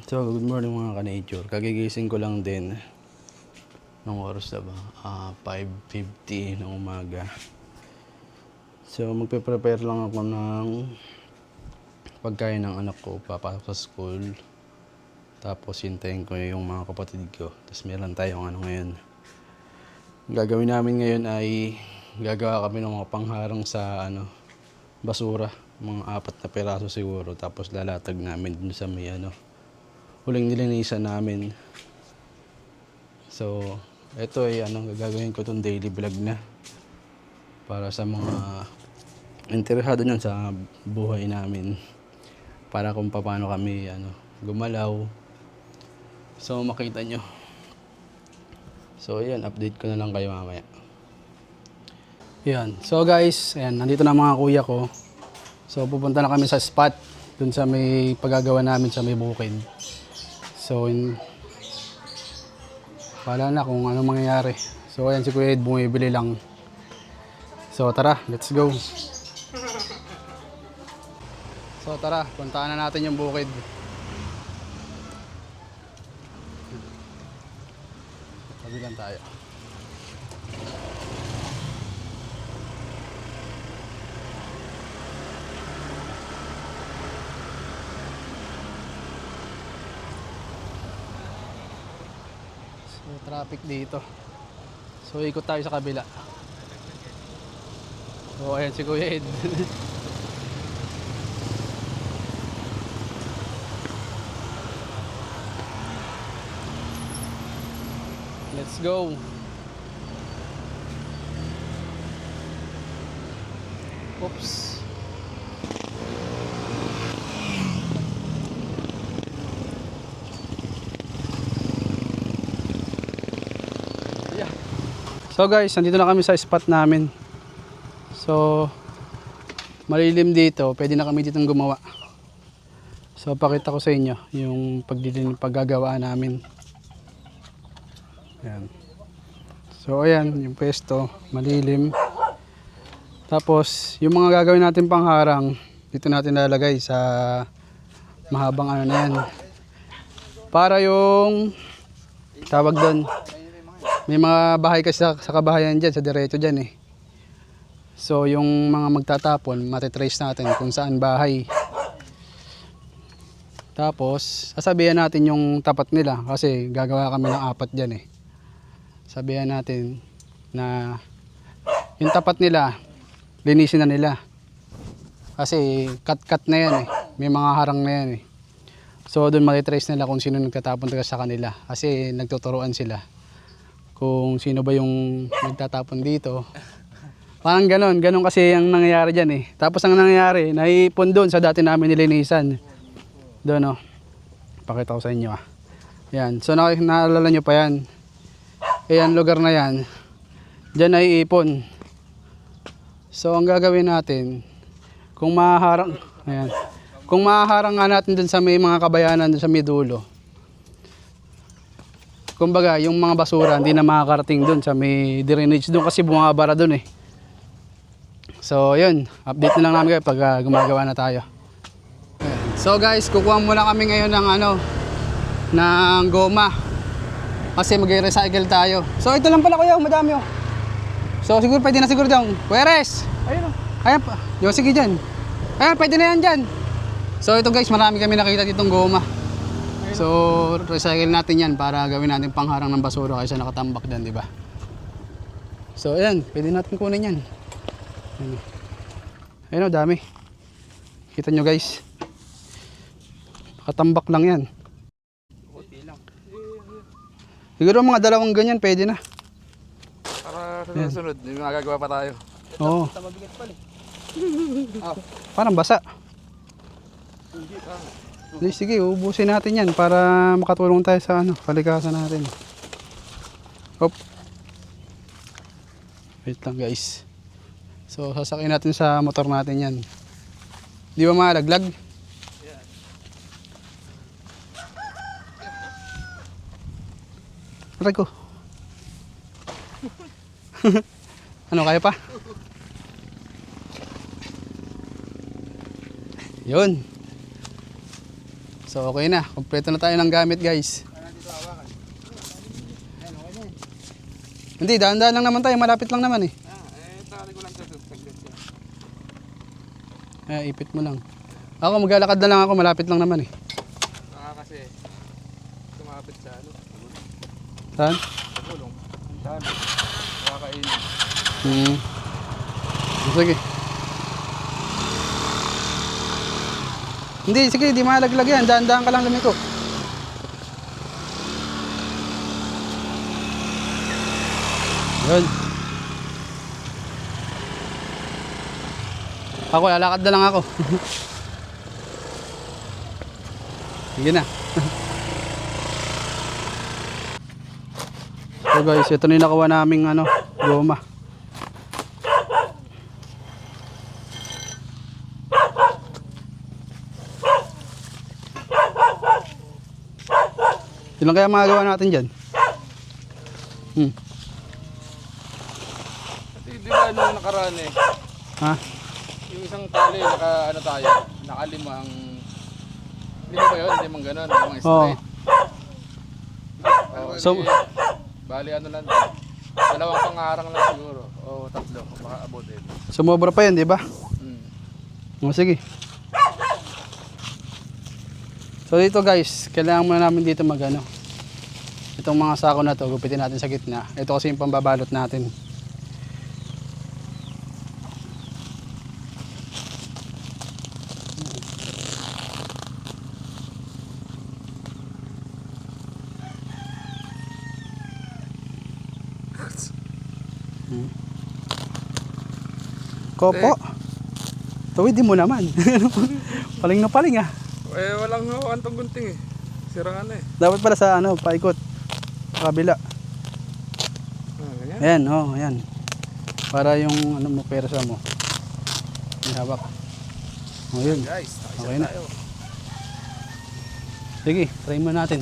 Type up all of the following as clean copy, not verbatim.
So, good morning mga ka-nature. Kagigising ko lang din. Nung oras na ba? 5:50 ng umaga. So, magpe-prepare lang ako ng pagkain ng anak ko. Papasok sa school. Tapos, hintayin ko yung mga kapatid ko. Tapos, meron tayong ngayon. Ang gagawin namin ngayon ay gagawa kami ng mga pangharang sa basura. Mga 4 na piraso siguro. Tapos, lalatag namin dun sa may huling nilinisan namin. So, ito ay gagawin ko itong daily vlog na para sa mga interesado nyan sa buhay namin, para kung paano kami gumalaw, so makita nyo. So ayan, update ko na lang kayo mamaya. Yan, so guys, ayan, nandito na mga kuya ko. So pupunta na kami sa spot dun sa may paggagawa namin sa may bukid. So, wala na kung ano mangyayari. So, ayan si Kuya Ed, bumibili lang. So, tara, let's go. So, tara, puntaan na natin yung bukid. Sabi lang tayo. Traffic dito. So ikot tayo sa kabila. So ayan si Kuya Ed. Let's go. Oops. So guys, nandito na kami sa spot namin. So malilim dito, pwede na kami ditong gumawa. So pakita ko sa inyo yung paggagawa namin. Ayan. So ayan, yung pwesto, malilim. Tapos yung mga gagawin natin pangharang, dito natin lalagay sa mahabang na yan. Para yung tawag doon, may mga bahay kasi sa kabahayan dyan, sa diretso dyan eh. So yung mga magtatapon, matitrace natin kung saan bahay. Tapos sasabihan natin yung tapat nila kasi gagawa kami ng 4 dyan eh. Sabihan natin na yung tapat nila, linisin na nila. Kasi cut na yan eh, may mga harang na yan eh. So doon matitrace nila kung sino nagtatapon talaga sa kanila kasi nagtuturuan sila kung sino ba yung nagtatapon dito. Parang ganon kasi ang nangyayari dyan eh. Tapos ang nangyayari, naipon doon sa dati namin nilinisan. Doon oh. Pakita ko sa inyo ah. Yan, so naalala nyo pa yan. Ayan, lugar na yan. Dyan naiipon. So ang gagawin natin, kung maharang, ayan. Kung maharang nga natin doon sa may mga kabayanan, doon sa may dulo. Kumbaga, yung mga basura hindi na makakarating doon sa may drainage doon kasi bumabara doon eh. So, yun. Update na lang namin kayo pag gumagawa na tayo. So guys, kukuha muna kami ngayon ng ng goma. Kasi mag-recycle tayo. So, ito lang pala kuya, madami oh. So, siguro pwede na siguro dyan. Kuweres! Ayun oh. Ayan pa. Yo, sige dyan. Ayan, pwede na yan dyan. So, ito guys, marami kami nakita ditong goma. So, recycle natin yan para gawin natin pangharang ng basura kaysa nakatambak dyan, di ba? So, ayan, pwede natin kunin yan. Ayun o, dami. Kita nyo guys. Nakatambak lang yan. Siguro mga 2 ganyan, pwede na. Para sa susunod, may magagawa pa tayo. Oo. Parang basa. Sige, ubusin natin yan para makatulong tayo sa kalikasan natin. Hop. Wait lang guys. So sasakyan natin sa motor natin yan. Di ba malaglag? Yeah. Aray ko. Ano, kaya pa? Yun. So okay na, kompleto na tayo ng gamit guys. Hindi, dahan-dahan lang naman tayo, malapit lang naman eh. Tali ko lang ito. Saglit siya. Ipit mo lang. Ako maglalakad na lang ako, malapit lang naman eh. Kasi tumapit sa ano. Saan? Sa gulong. Dami. Nakakainin. Sige. Hindi, sige, di malaglag yan. Dahan-dahan ka lang lumiko. Yun. Ako, lalakad na lang ako. Sige na. So guys, ito na yung nakuha naming ano, goma. Ilan kaya magagawa natin dyan? Di ba nung nakaraan eh. Ha? Yung isang tali, ano tayo, nakalimang, lima ba yun? Limang ganon, limang straight. So- Bali ano lang, dalawang pangarang lang siguro, o tatlo, baka abutin. Sumobra pa yan, di ba? O sige. So dito guys, kailangan muna namin dito magano. Itong mga sako na to, gupitin natin sa gitna. Ito kasi yung pambabalot natin. Kopo. Tuwidin mo naman. Paling na paling ah. Eh walang hawakan tong gunting eh. Siraan na eh. Dapat pala sa ano, paikot. Sa kabila. Ganyan. Ayan, oh, ayan. Para yung ano mo, persa mo. May hawak. O yun. Guys, Okay na. Sige, try mo natin.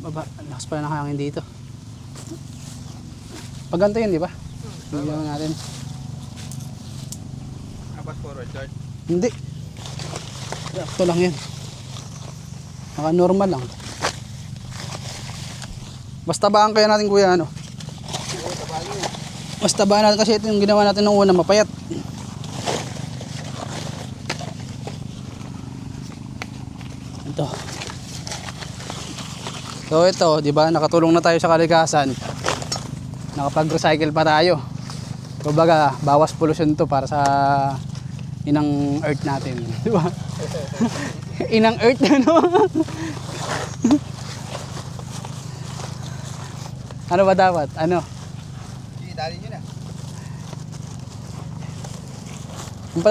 Baba, lakas pala ng hangin dito. Pag ganito yun, di ba? Bigyan natin. Apat forward guard. Hindi. Ito lang yan. Naka normal lang. Basta baan kaya natin kuya ano? Basta baan natin kasi ito yung ginawa natin nung una mapayat. Ito. So ito, di ba? Nakatulong na tayo sa kalikasan. Nakapag-recycle pa tayo. Kumbaga, bawas pollution to para sa inang earth natin, di ba? Inang earth ano? Ano ba dapat? Ano? Sige, dali nyo na. Yung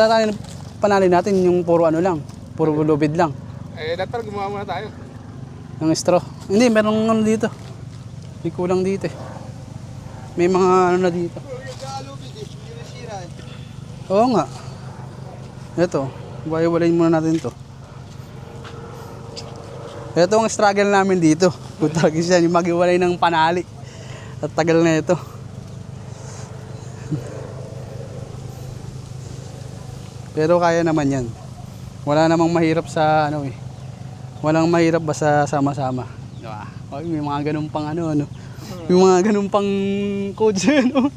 panalin natin yung puro ano lang, puro lubid lang. Eh, dapat gumawa muna tayo. Ng straw. Hindi, merong ano dito. May kulang dito eh. May mga ano na dito. Oo nga. Ito, walayin muna natin to. Ito ang struggle namin dito. Kung talaga siya, yung maghiwalay ng panali. At tagal na ito. Pero kaya naman yan. Wala namang mahirap sa ano eh. Walang mahirap basta sama-sama. Diba? O, may mga ganun pang ano. May mga ganun pang codes ano.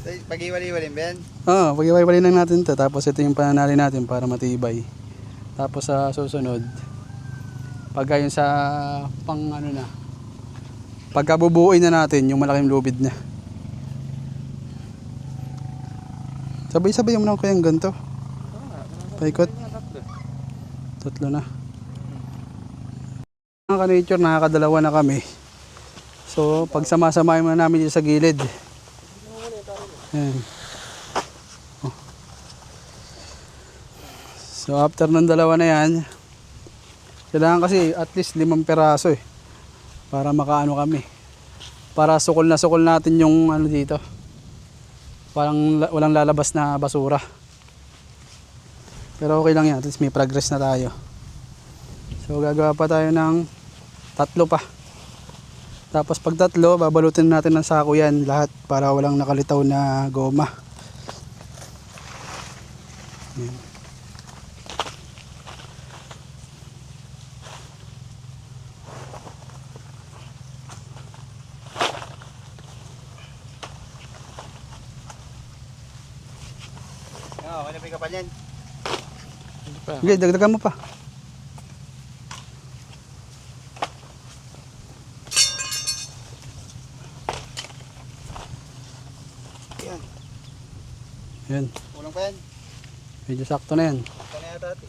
Pag-iwali-iwalin, Ben? Oo, pag-iwalay lang natin to. Tapos ito yung pananali natin para matibay. Tapos sa susunod, pagka yun sa pang ano na, pagka bubuuin na natin yung malaking lubid na. Sabay-sabay mo na kayang ganito. Paikot. Tatlo na. Mga ka-nature, nakakadalawa na kami. So, pag sama-samahin mo na namin dito sa gilid. Ayan. Oh. So, after ng dalawa na yan, kailangan kasi at least 5 peraso eh. Para makaano kami. Para sukol natin yung ano dito. Parang walang lalabas na basura. Pero okay lang yan. At least may progress na tayo. So gagawa pa tayo ng 3 pa. Tapos pag 3, babalutin natin ng sako yan lahat para walang nakalitaw na goma. Yan. pa yung kapal yan. Hindi pa. Sige, dagdagan mo pa. Yan. Yan. Kulang pa yan. Medyo sakto na yan. Ito na yata ate.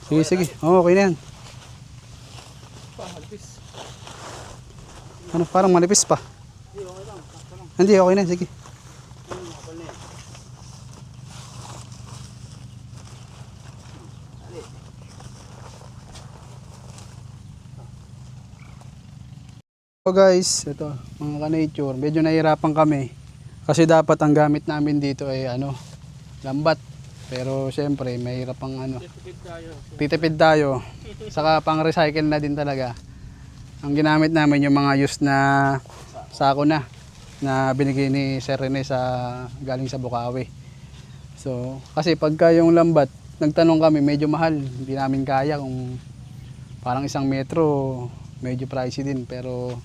Sige, sige. Oo, okay na yan. Pahalpis. Ano, parang manipis pa. Hindi, okay lang. Sakto lang. Hindi, okay na. Sige. Kapal na yan. Ali. So guys, ito, mga ka-nature, medyo nahihirapan kami. Kasi dapat ang gamit namin dito ay ano, lambat. Pero syempre, mahirap ang ano. Titipid tayo. Saka pang recycle na din talaga. Ang ginamit namin yung mga used na sako na binigay ni Sir Rene sa galing sa Bukawi. So, kasi pagka yung lambat, nagtanong kami, medyo mahal. Hindi namin kaya kung parang 1 metro, medyo pricey din. Pero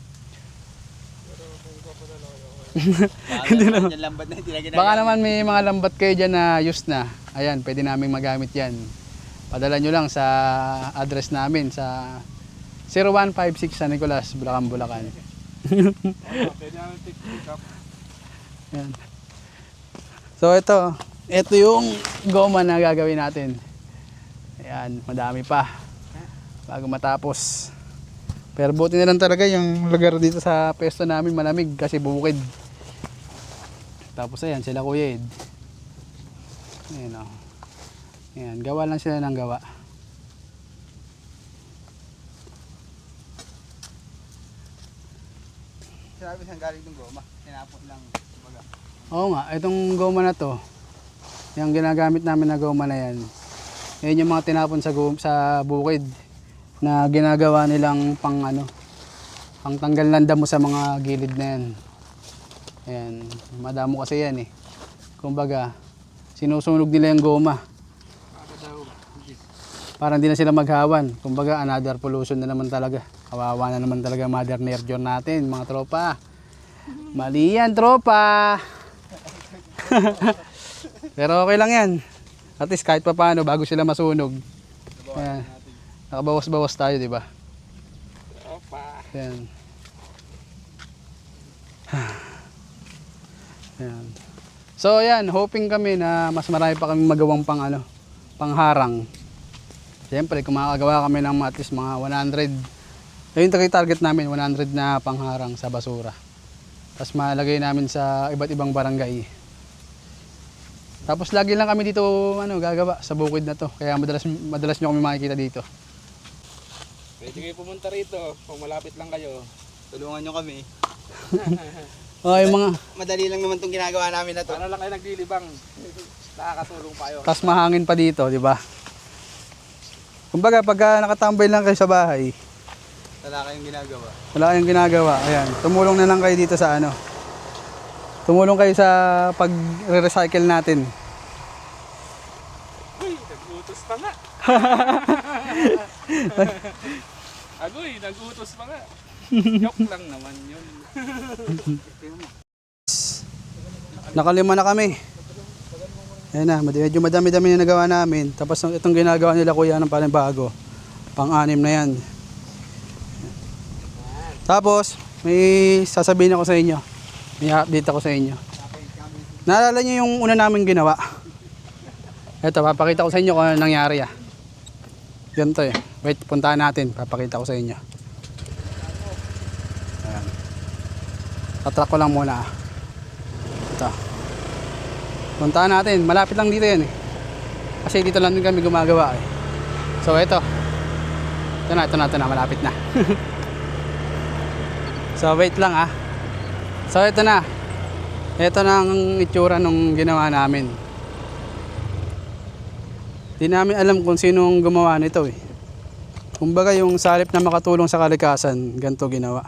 Hindi naman. Yan lambat na hindi na ginagawa. baka naman may mga lambat kayo dyan na used na. Ayan, pwede namin magamit yan. Padala nyo lang sa address namin sa 0156 San Nicolas, Bulacan, Bulacan. Pwede namin pick up. Ayan. So ito yung goma na gagawin natin. Ayan, madami pa bago matapos. Pero buti na lang talaga yung lugar dito sa pesto namin malamig kasi bukid. Tapos ayan, sila Kuya Ed. Ayan o. Ayan, gawa lang sila ng gawa. Sinabi siyang galing ng goma. Tinapos lang. Baga. Oo nga, itong goma na to, yung ginagamit namin na goma na yan, yun yung mga tinapon sa bukid na ginagawa nilang pang ano, pang tanggal ng damo sa mga gilid na yan. Ayan, madamo kasi yan eh. Kumbaga, sinusunog nila yung goma. Para hindi na sila maghawan. Kumbaga, another pollution na naman talaga. Kawawa na naman talaga Mother Nature natin, mga tropa. Mali yan, tropa! Pero okay lang yan. At least kahit pa paano, bago sila masunog. Ayan. Nakabawas-bawas tayo, di ba? Opa. Ayan. Ayan. So ayan, hoping kami na mas marami pa kami magawang pangharang. Siyempre, kung makakagawa kami ng at least mga 100. Ayun target namin, 100 na pangharang sa basura. Tapos malagay namin sa iba't ibang barangay. Tapos lagi lang kami dito gagawa sa bukid na to. Kaya madalas nyo kami makikita dito. Pwede kayo pumunta rito kung malapit lang kayo. Tulungan nyo kami. Oh, yung mga Madali lang naman itong ginagawa namin na to. Paano lang kayo naglilibang? Nakakatulong pa yun. tas mahangin pa dito, di ba? Kumbaga pagka nakatambay lang kayo sa bahay, Wala kayong ginagawa. wala kayong ginagawa. Ayan, tumulong na lang kayo dito sa tumulong kayo sa pag-recycle natin. Uy, nag-utos pa nga. Agoy, nag-utos pa nga. Joke lang naman yun. Nakalima na kami. Ayan na, medyo madami-dami na nagawa namin. Tapos itong ginagawa nila kuya ng panibago. Pang-anim na yan. Tapos, may sasabihin ako sa inyo. May update ako sa inyo. Naalala niyo yung una namin ginawa? Ito, papakita ko sa inyo kung ano nangyari. Ganito eh. Wait, puntahan natin. Papakita ko sa inyo. Ayan. Tatrack ko lang muna. Ito. Puntahan natin. Malapit lang dito yan eh. Kasi dito lang din kami gumagawa eh. So ito. Ito na. Malapit na. So wait lang ah. So ito na. Ito na ang itsura nung ginawa namin. Di namin alam kung sinong gumawa nito eh. Kumbaga yung salip na makatulong sa kalikasan, ganito ginawa.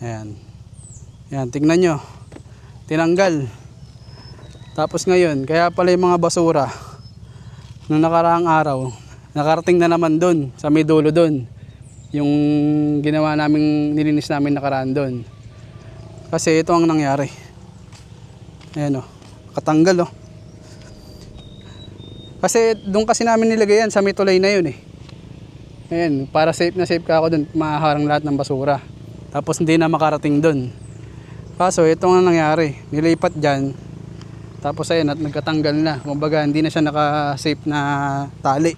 Ayan. Ayan, tingnan nyo. Tinanggal. Tapos ngayon, kaya pala yung mga basura nung nakaraang araw, nakarating na naman doon, sa may dulo doon. Yung ginawa namin, nilinis namin nakaraan doon. Kasi ito ang nangyari. Ayan o, katanggal o. Kasi doon kasi namin nilagay yan sa may tulay na yun eh. Ayan, para safe na safe ka ako doon, maharang lahat ng basura. Tapos hindi na makarating doon. Kaso ito nga nangyari, nilipat dyan. Tapos ayun, at nagkatanggal na. Kumbaga hindi na siya naka-safe na tali.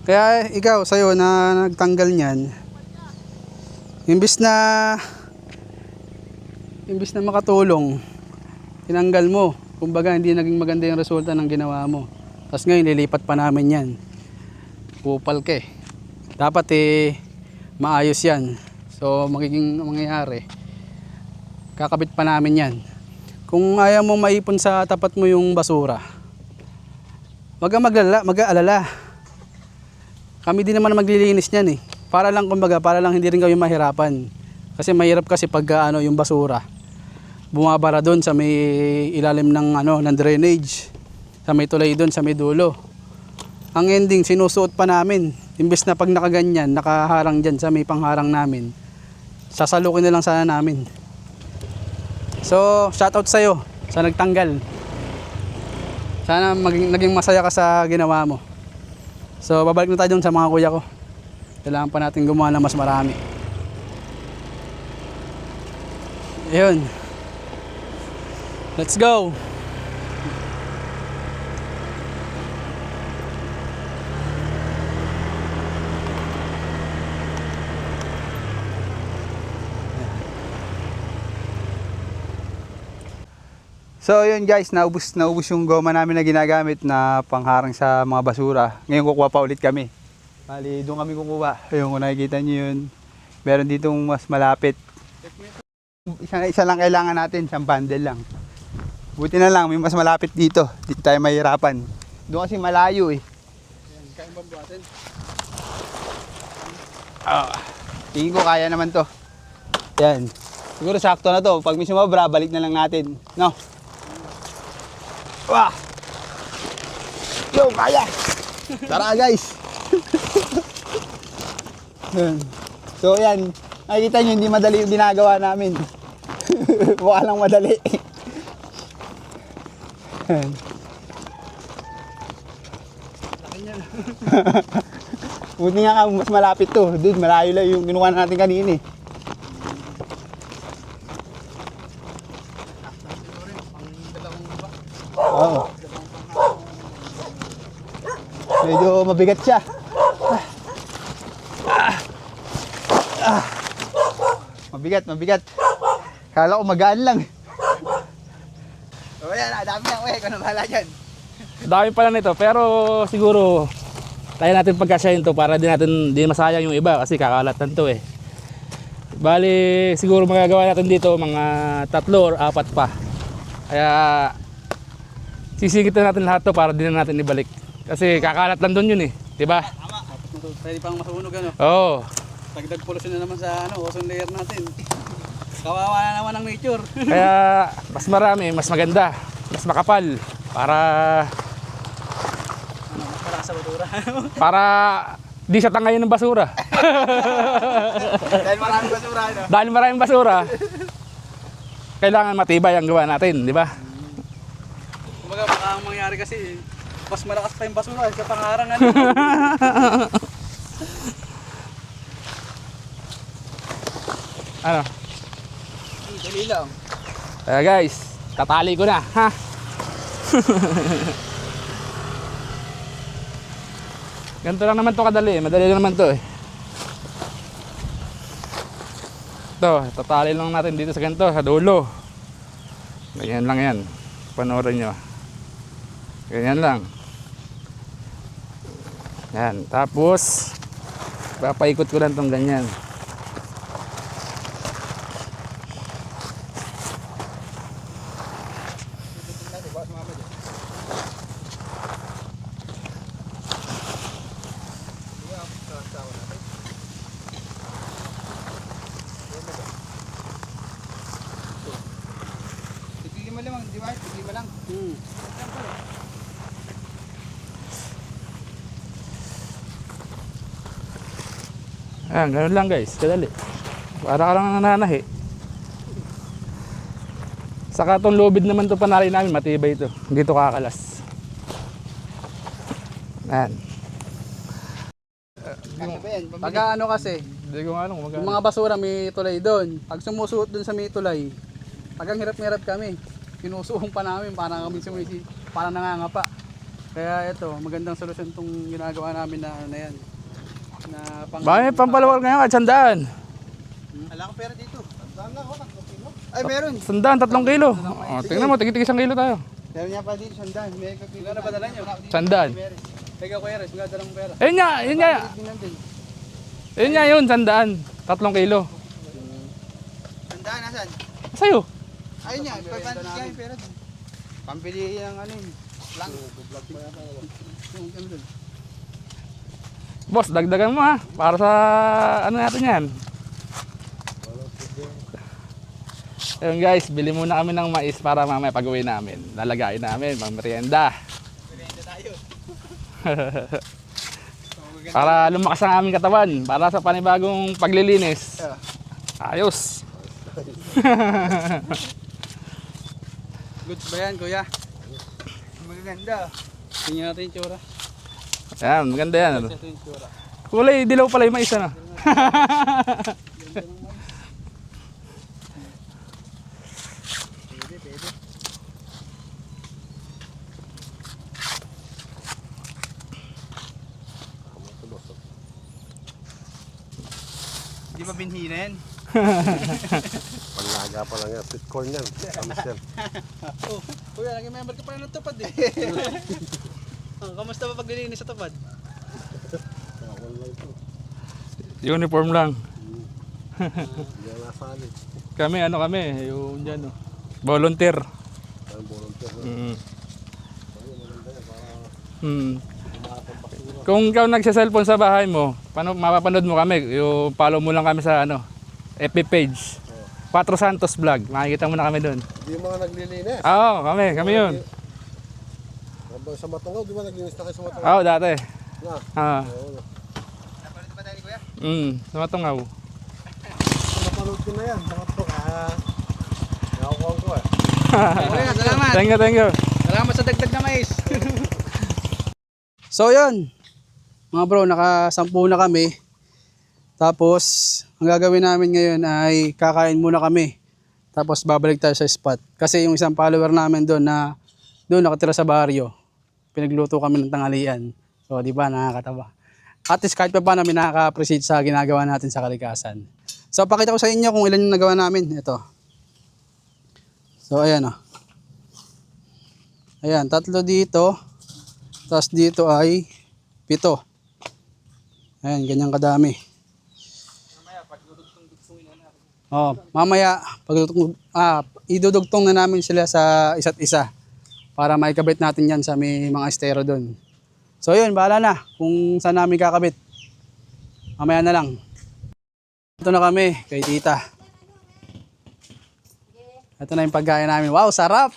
Kaya ikaw, sa'yo na nagtanggal niyan, imbis na makatulong, tinanggal mo. Kumbaga hindi naging maganda yung resulta ng ginawa mo. Tapos ngayon lilipat pa namin yan. Kupal ka eh. Dapat maayos yan. So magiging mangyayari, kakabit pa namin yan. Kung ayaw mo maipon sa tapat mo yung basura, wag kang mag-aalala. Kami din naman maglilinis niyan eh. Para lang kumbaga, para lang hindi rin kayo mahirapan. Kasi mahirap kasi pag yung basura bumabara doon sa may ilalim ng ng drainage, sa may tulay doon sa may dulo. Ang ending sinusuot pa namin, imbes na pag nakaganyan nakaharang diyan sa may pangharang namin, sasalukin na lang sana namin. So shoutout sa iyo sa nagtanggal, sana naging masaya ka sa ginawa mo. So babalik na tayo doon sa mga kuya ko, kailangan pa natin gumawa ng mas marami. Ayun. Let's go! So yun guys, naubos yung goma namin na ginagamit na pangharang sa mga basura. Ngayon kukuha pa ulit kami. Bali, doon kami kukuha. Ayun, kung nakikita nyo yun, meron ditong mas malapit. Isa lang kailangan natin, isang bundle lang. Buti na lang, may mas malapit dito. Dito tayo mahirapan. Doon kasi malayo eh. Kaya babuhatin. Tingin ko kaya naman to. Yan. Siguro sakto na to. Pag may sumabra, balik na lang natin. No? Wah! Yo, kaya! Tara guys! Yan. So yan, nakikita nyo hindi madali yung ginagawa namin. Mukha lang madali. Yan. Buti nga mas malapit to. Dude, malayo lang yung kinuha natin kanina eh. Oo. Medyo mabigat siya. Mabigat. Kala ko magaan lang. O yan, dami yan. Uy, ikaw na bahala dyan. Dami pala nito, pero siguro tayo natin pagkasyahin to para di masayang yung iba kasi kakalatan to eh. Bali, siguro magagawa natin dito mga 3 or 4 pa. Kaya sisigit na natin lahat to para di na natin ibalik. Kasi kakalat lang doon yun eh, di ba? Tama. Pwede pang masunog Oo. Dagdag pollution na naman sa ozone layer natin. Kawawa na naman ang nature. Kaya mas marami, mas maganda, mas makapal para Mas malakas sa basura. para di siya tangayin ng basura. Dahil maraming basura, no? Dahil maraming basura, kailangan matibay ang gawa natin, di ba? Kumbaga baka ang mangyari kasi mas malakas pa yung basura sa pangarang Ano? Dali lang. Kaya guys, tatali ko na, ha? Ganito lang naman to kadali, madali lang naman to eh. Ito, tatali lang natin dito sa ganito, sa dulo. Ganyan lang yan. Panoorin nyo. Ganyan lang. Yan, tapos papaikot ko lang tong ganyan. Tigil lang, di ba? Tigil lang. Ayan, ganun lang guys, kadali. Para ka lang nananahi. Saka itong lubid naman to panali namin, matibay ito. Hindi ito kakalas. Yan. Pag ano kasi, Hindi ko nga alam kung yung magkano. mga basura may tulay doon. Pag sumusuot doon sa may tulay, tagang hirap-hirap kami. Sinusuong pa namin para kami para nangangapa. Kaya ito, magandang solusyon tong ginagawa namin na ano na yan. Na Bakit pampalawag ngayon kahit 100? Wala akong pera dito. Ay, meron. 100, 3 kilo. Oh, tingnan mo, tigit-tigit 1 kilo tayo. Meron niya pa dito, sandan. May kapila na padala nyo. 100. Teka Kuya Res, magdala ng pera. Ayun nga, yun nga. Ayun nga yun, 100. 3 kilo. Sandan, nasan? Sa'yo. Ayun niya, pagpantas niya yung pera doon. Pampili ng ano yun. Lang. Yung ano doon. Boss, dagdagan mo ha. Para sa ano natin yan. Ayun guys, bili muna kami ng mais para mamaya pag-uwi namin. Lalagayin namin, pang merienda. Para lumakas ang aming katawan. Para sa panibagong paglilinis. Ayos. Goods ba yan Kuya? Magaganda. Tingnan natin yung tsura. Yan, maganda yan. Ano? Ito yung tsura. Kulay, dilaw pala yung mais ano. Di ba binhi na yan? Panlaga pa lang yan. Sweet corn yan. Tamis yan. Oh, Kuya, naging member ka pa ng tupad eh. Kamusta ba paglilinis sa tupad? Uniform lang. Hindi na nasali. Kami, ano kami, yung dyan, no? Volunteer. Ang volunteer na. Kung ikaw nagsa-cellphone sa bahay mo, paano mapapanood mo kami? Yung follow mo lang kami sa ano, FB page. Patro Santos Vlog. Makikita mo na kami doon. Hindi yung mga naglilinis. Oo, kami yun. Sa Matangaw, di ba naglinis na kayo sa Matangaw? Oo, dati. Na. Ah, Oo. Napanood ba tayo ni Kuya? sa Matungaw. Napanood ko na yan. Bakit po? Nakukuha ko eh. Kuya, salamat. Thank you. Salamat sa dagdag na mais. So yun, mga bro, nakasampu na kami. Tapos, ang gagawin namin ngayon ay kakain muna kami. Tapos babalik tayo sa spot. Kasi yung isang follower namin doon na doon nakatira sa baryo, pinagluto kami ng tanghalian. So, di ba, nakakatawa. At least kahit pa paano kami nakaka-appreciate sa ginagawa natin sa kalikasan. So, pakita ko sa inyo kung ilan yung nagawa namin. Ito. So, ayan o. Ayan, 3 dito. Tapos dito ay 7. Ayan, ganyan kadami. Mamaya idudugtong na namin sila sa isa't isa para maikabit natin yan sa may mga estero doon. So yun, bahala na kung saan namin kakabit. Mamaya na lang. Ito na kami kay tita. Ito na yung pagkain namin. Wow, sarap!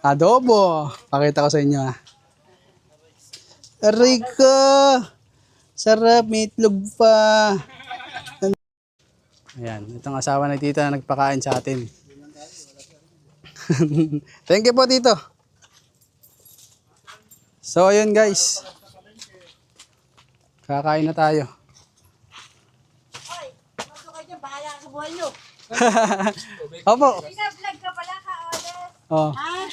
Adobo. Pakita ko sa inyo ha. Rico! Sarap, may itlog pa. Ayan, itong asawa ng tita na nagpakain sa atin. Thank you po tito. So ayun guys. Kakain na tayo. Hoy, ano kayo dyan? Bahala ka sa buhay nyo. Opo. Binablog ka pala ka, Odes. Oh. Ha?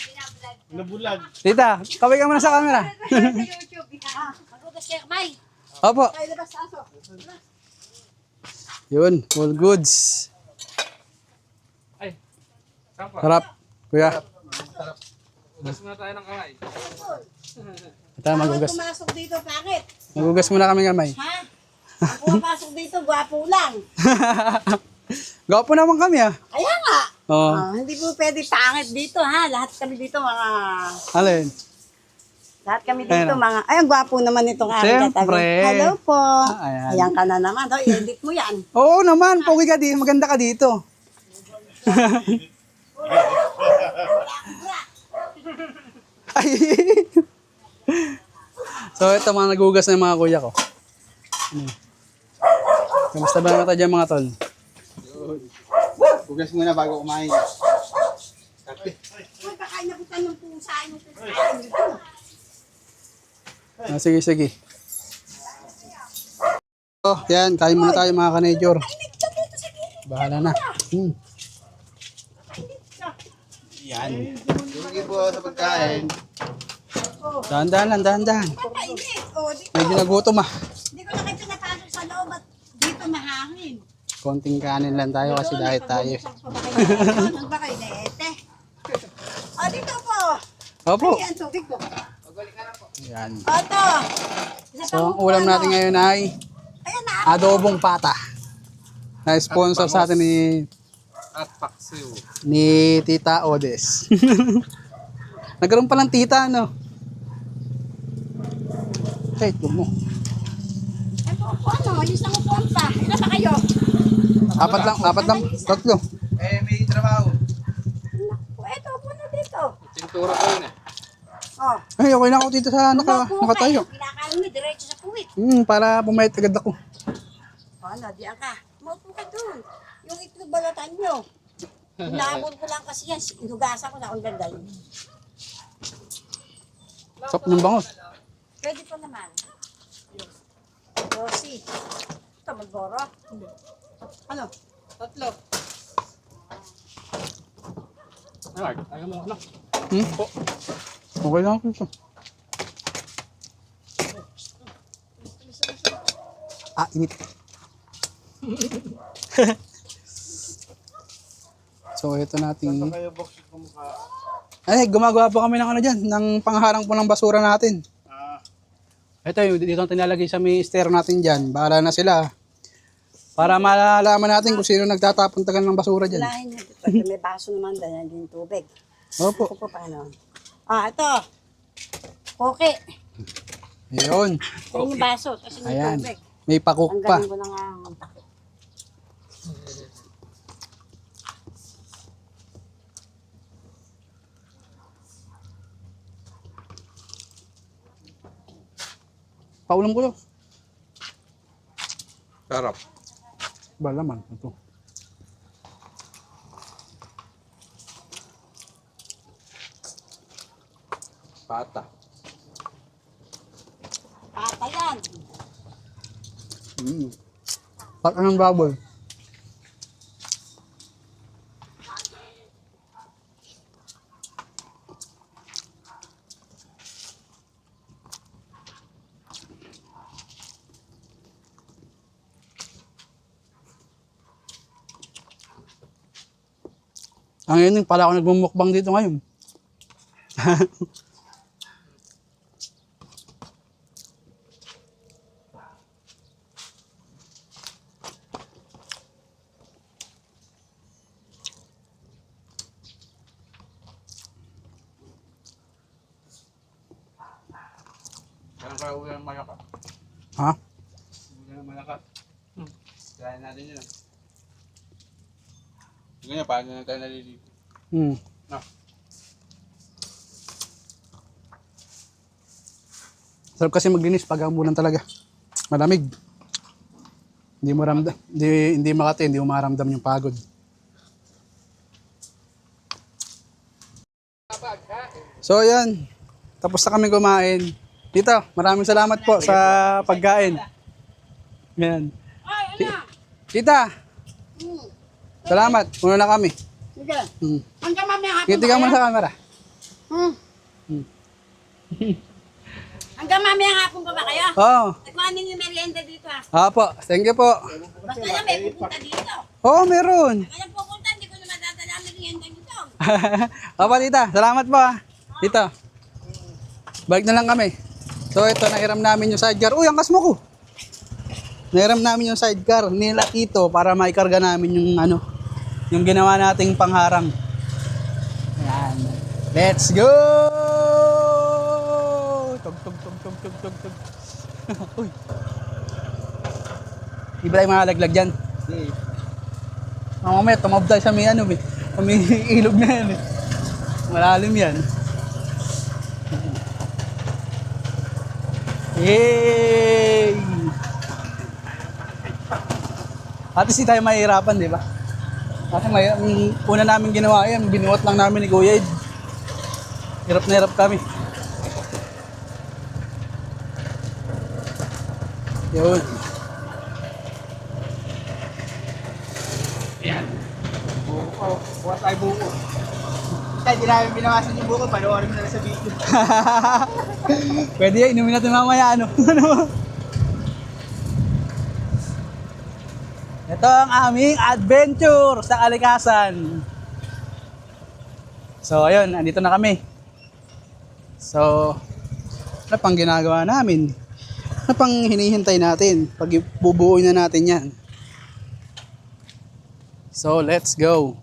Binablog. Tita, kaway ka muna sa camera. Sa YouTube. Ha? Magugas kayo kamay. Opo. Tayo labas sa aso. Yun, all goods. Ay, sampa. Sarap. Kuya. Ugas muna tayo ng kamay. Ito, magugas. Bawal pumasok dito, pangit. Magugas muna kami kamay. Ha? Ang pumapasok dito, gwapo lang. Gwapo naman kami ah. Kaya nga. Oo. Hindi po pwede pangit dito, ha? Lahat kami dito, mga... Alin? Lahat kami dito, Ayun. mga... Ay, ang gwapo naman itong aking Siyempre. katabi. Hello po. Ayan. Ayan ka na naman. Hoy, edit mo yan. Oo naman, pogi ka dito. Maganda ka dito. Ay. So ito mga nagugas na yung mga kuya ko. Kamusta ba naman tayo dyan mga tol? Hugas muna bago kumain. Uy, kakain na kita ng pusa. Yung pusa dito. Sige, sige. Oh, yan. Kain muna tayo mga ka-nature. Bahala na. Yan. Sige po sa pagkain. Dahan-dahan lang, dahan-dahan. Kainit. O, Medyo nagutom ah. di ko na kayo pinapasok sa loob at dito mahangin. Konting kanin lang tayo kasi diet tayo. Ano ba kayo naete? O, dito po. Opo. Ayan, tubig po. Yan. O, ito. So, ang ulam natin ngayon ay Ayan na. adobong pata. Na sponsor sa atin At paksiw. ni Tita Odes. Nagkaroon pa ng tita, no? Kahit mo. Ay, po, ano, isang upuan pa. Ilan ba kayo? Apat lang, tatlo. Eh, may trabaho. Naku, eto, upo na dito. Tintura ko yun eh. O, Ay, okay na ako dito sa nakatayo. Pinakain mo, diretso sa puwit. Para pumayat agad ako. O, ano, diyan ka. Maupo ka dun. Yung itlog balatan nyo. Hinamon ko lang kasi yan. Inugasan ko na akong ganda yun. Sop ng bangos. Pwede pa naman. Rosie. Ito, magboro. Ano? Tatlo. Ay, ayaw mo, anak. Okay lang ako ito. Init. So, ito natin. Ay, gumagawa po kami ng ano dyan, ng pangharang po ng basura natin. Ito, dito ang tinalagay sa may stair natin dyan. Bahala na sila. Para malalaman natin kung sino nagtatapon tagal ng basura dyan. Lahin nyo dito. Ito, may baso naman dyan yung tubig. Opo. Opo, paano? Ito. Koke. Ayun. Ito yung baso. Tapos yung Ayan. tubig. May pakuk Ang pa. galing ko na nga ang takot. Paulam ko lang. Sarap. Balaman. Ito. Pata. Pata yan. Pata ng baboy. Ang yun, pala ako nagmumukbang dito ngayon. Kailan kaya uwi ng malaka? Ha? Uwi ng malaka. Kaya natin yun. Ganyan, paano na tayo naliligo? Sarap kasi maglinis pag umulan talaga. Malamig. Hindi mo ramdam, hindi makati, hindi mo maramdam yung pagod. So yan, tapos na kami kumain. Dito, maraming salamat po sa pagkain. Yan. Tita, salamat. Muna na kami. Sige. Hmm. Hanggang mamaya hapon Ngiti ka muna sa camera. Hanggang mamaya hapon pa ba kayo? Oo. Nagmanin yung merienda dito ha. Opo, thank you po. Basta lang may pupunta dito. Oo, meron. Kaya pupunta, hindi ko na madadala ang merienda dito. Opo, tita. Salamat po ah. Dito. Balik na lang kami. So ito, nahiram namin yung sidecar. Uy, angkas mo ko. Nahiram namin yung sidecar nila Tito para maikarga namin yung ano, yung ginawa nating pangharang. Ayan. Let's go! Tug, tug, tug, tug, tug, tug, tug. Uy. Di ba tayo malalaglag dyan? Mamaya, tumawag tayo sa may ano, may ilog na yan eh. Malalim yan. Yay! At least di tayo mahihirapan, di ba? Kasi una namin ginawa yan, binuhat lang namin ni Kuya Ed. Hirap na hirap kami. Yun. Buko. Bukas tayo buko. Kaya di namin binawasan yung buko, panoorin mo na lang sa video. Pwede yan, inumin natin mamaya ano. Ito ang aming adventure sa kalikasan. So ayun, andito na kami. So, ano pang ginagawa namin? Ano pang hinihintay natin? Pag bubuuin na natin yan. So, let's go.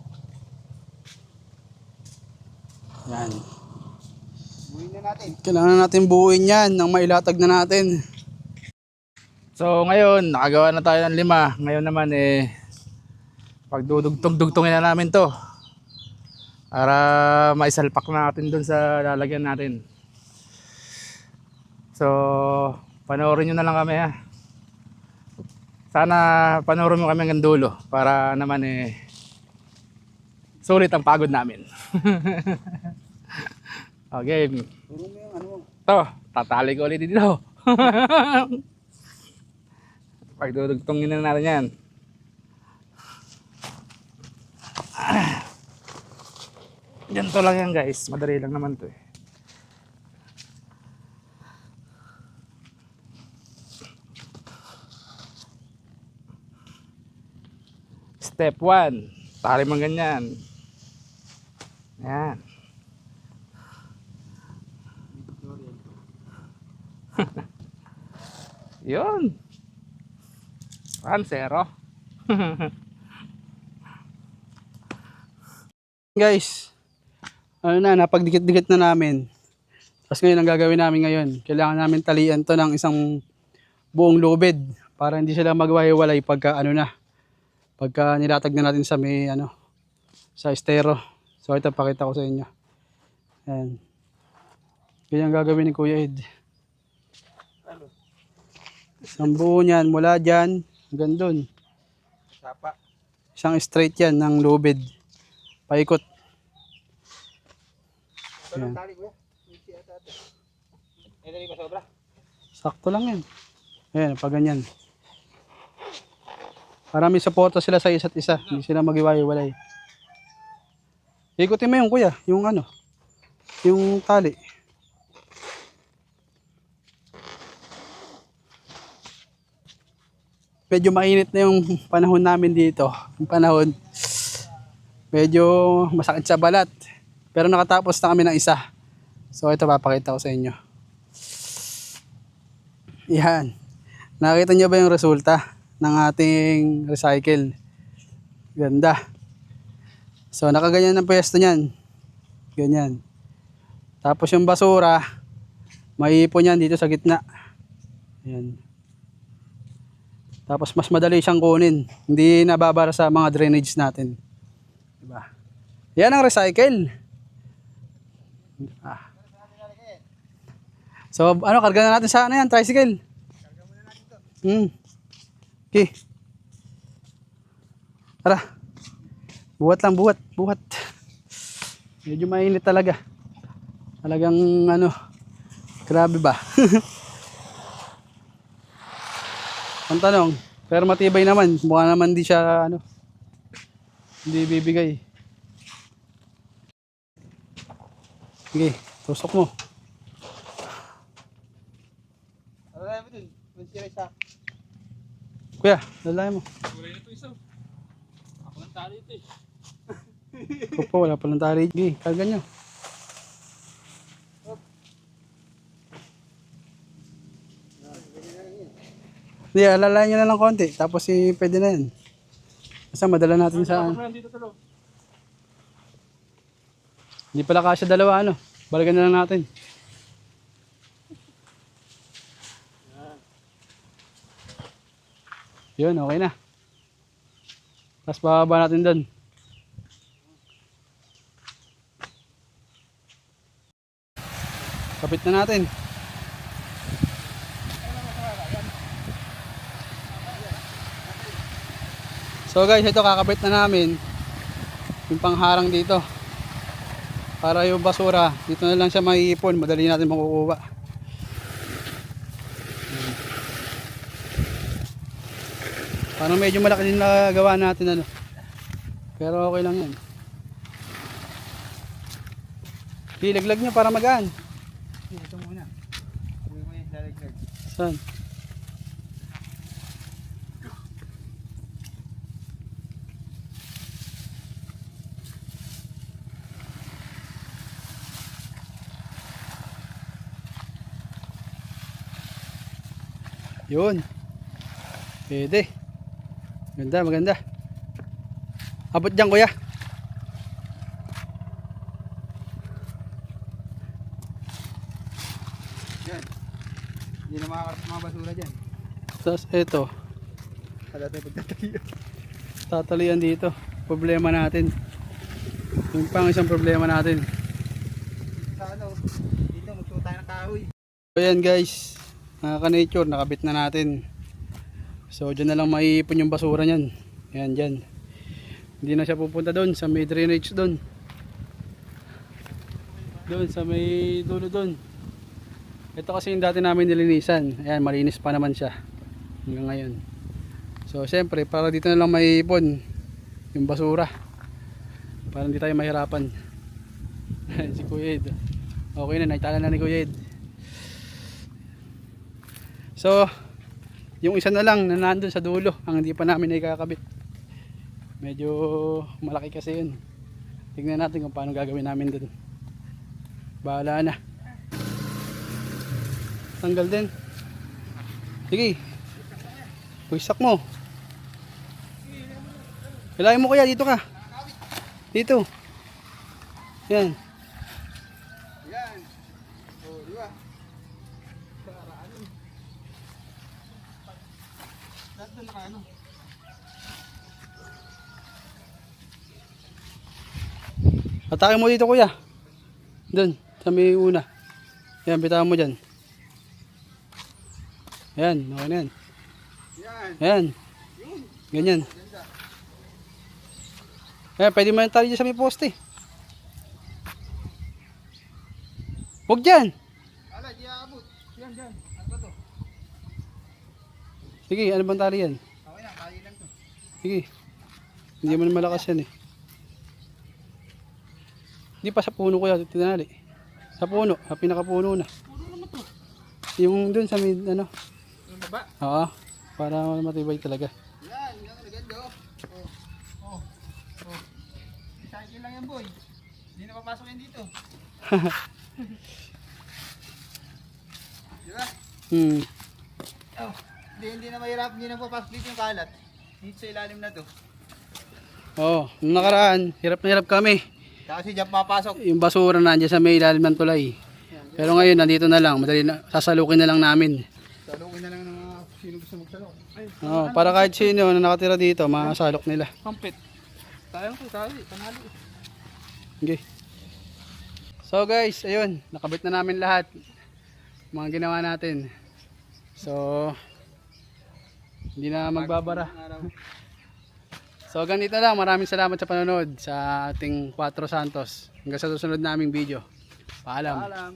Yan. Buhin na natin. Kailangan natin buuin yan nang mailatag na natin. So ngayon, nakagawa na tayo ng 5. Ngayon naman pagdudugtong-dugtongin na namin to. Para maisalpak natin dun sa lalagyan natin. So, panoorin nyo na lang kami ha. Sana panoorin mo kami hanggang dulo. Para naman sulit ang pagod namin. Okay. Puro mo yung ano mo. To, tatali ko ulit dito. Pagdudugtongin na natin yan. Ganito lang yan guys. Madali lang naman to Step 1. Tali mo ganyan. Yan. Yun. 1-0. Guys, ano na, napagdikit-dikit na namin. Tapos ngayon, ang gagawin namin ngayon, kailangan namin talian to ng isang buong lubid para hindi sila magwahiwalay pagka ano na, pagka nilatag na natin sa may ano, sa estero. So ito, pakita ko sa inyo. Ayan. Ganyan ang gagawin ni Kuya Ed. Isang buo niyan, mula dyan hanggang dun. Sapa. Isang straight yan ng lubid. Paikot. Ito lang tali ko. Dali ba sobra? Sakto lang yan. Ayan, pag ganyan. Para may suporta sila sa isa't isa. Hindi sila mag-iwalay. Ikutin mo yung kuya, yung ano, yung tali. Medyo mainit na yung panahon namin dito. Yung panahon, medyo masakit sa balat. Pero nakatapos na kami ng isa. So ito, papakita ko sa inyo. Yan. Nakita nyo ba yung resulta ng ating recycle? Ganda. So nakaganyan ang pwesto niyan. Ganyan. Tapos yung basura, maiipon yan dito sa gitna. Yan. Tapos mas madali siyang kunin. Hindi nababara sa mga drainage natin. Diba? Yan ang recycle. Ah. So ano, karga na natin sa ano yan, tricycle. Karga muna natin to. Okay. Tara. Buhat lang, buhat. Medyo mainit talaga. Talagang ano, grabe ba? Ang tanong, pero matibay naman. Mukha naman di siya ano, hindi bibigay. Sige, tusok mo. Alay mo dun. Mansira isa. Kuya, lalay mo. Kulay na ito isa. Ako lang tali ito Opo, wala palang tali. Sige, karga nyo. Hindi, alalayan nyo na lang konti. Tapos pwede na yan. Basta madala natin sa... Hindi pala kasya dalawa ano. Balikan na lang natin. Yun, okay na. Tapos bababa natin doon. Kapit na natin. So guys, ito kakapit na namin yung pangharang dito. Para yung basura, dito na lang siya maiipon. Madali natin makukuha. Parang medyo malaki din nagawa natin ano. Pero okay lang yan. Hilaglag niya para magaan. Ito muna. Huwag mo yung lalaglag. Saan? Yun. Pwede. Maganda, maganda. Abot dyan, kuya. Yan. Hindi na makakaroon mga basura dyan. Tapos ito, Wala tayo pagtatayo. tatalian dito. Problema natin. Yung pang isang problema natin. Sa ano, dito magsuot tayo ng kahoy. So ayan guys, mga ka-nature, nakabit na natin. So dyan na lang maiipon yung basura nyan. Ayan dyan. Hindi na siya pupunta doon sa may drainage doon. Doon sa may dulo doon. Ito kasi yung dati namin nilinisan. Ayan, malinis pa naman siya hanggang ngayon. So siyempre para dito na lang maiipon yung basura, para hindi tayo mahirapan. Si Kuya Ed, okay na, naitala na ni Kuya Ed. So yung isa na lang na nandun sa dulo ang hindi pa namin ikakabit. Medyo malaki kasi yun. Tignan natin kung paano gagawin namin dun. Bahala na. Tanggal din. Sige. Pagsak mo. Hilahin mo kuya, dito ka. Dito. Yan. Yan. O, di ba? Lahat doon naka ano. Atake mo dito kuya. Doon, sa may una. Yan, bitawan mo dyan. Yan, okay na yan. Yan. Yan. Ganyan. Ayan, pwede mo yung tali dyan sa may poste. Huwag dyan. Ala, di aabot. Yan, yan. Ano ba to? Sige, ano bang tali yan? Okay na, kaya lang to. Sige. Hindi mo na malakas yan eh. Hindi pa sa puno kuya, tinali. Sa puno, sa pinakapuno na. Yung dun sa may, ano. Yung baba. Oo, para matibay talaga. Yan, yan ang ganda oh. Oh. Oh. Oh. Cycle lang yan boy. Hindi na papasok yan dito. Di ba? Oh. Hindi na mahirap, hindi na papasok dito yung kalat. Dito sa ilalim na to. Oo, nung nakaraan, hirap na hirap kami. Kasi dyan papasok. Yung basura nandiyan sa may ilalim ng tulay. Pero ngayon, nandito na lang. Madali na, sasalukin na lang namin. Salukin na lang ng mga sino gusto magsalok. Ay, Oo, para kahit sino na nakatira dito, masalok nila. kampit. Tayong ko, tayo. Panalo. Okay. So guys, ayun, nakabit na namin lahat. Mga ginawa natin. So, hindi na magbabara. So ganito lang, maraming salamat sa panonood sa ating 4 Santos. Hanggang sa susunod naming video. Paalam. Paalam.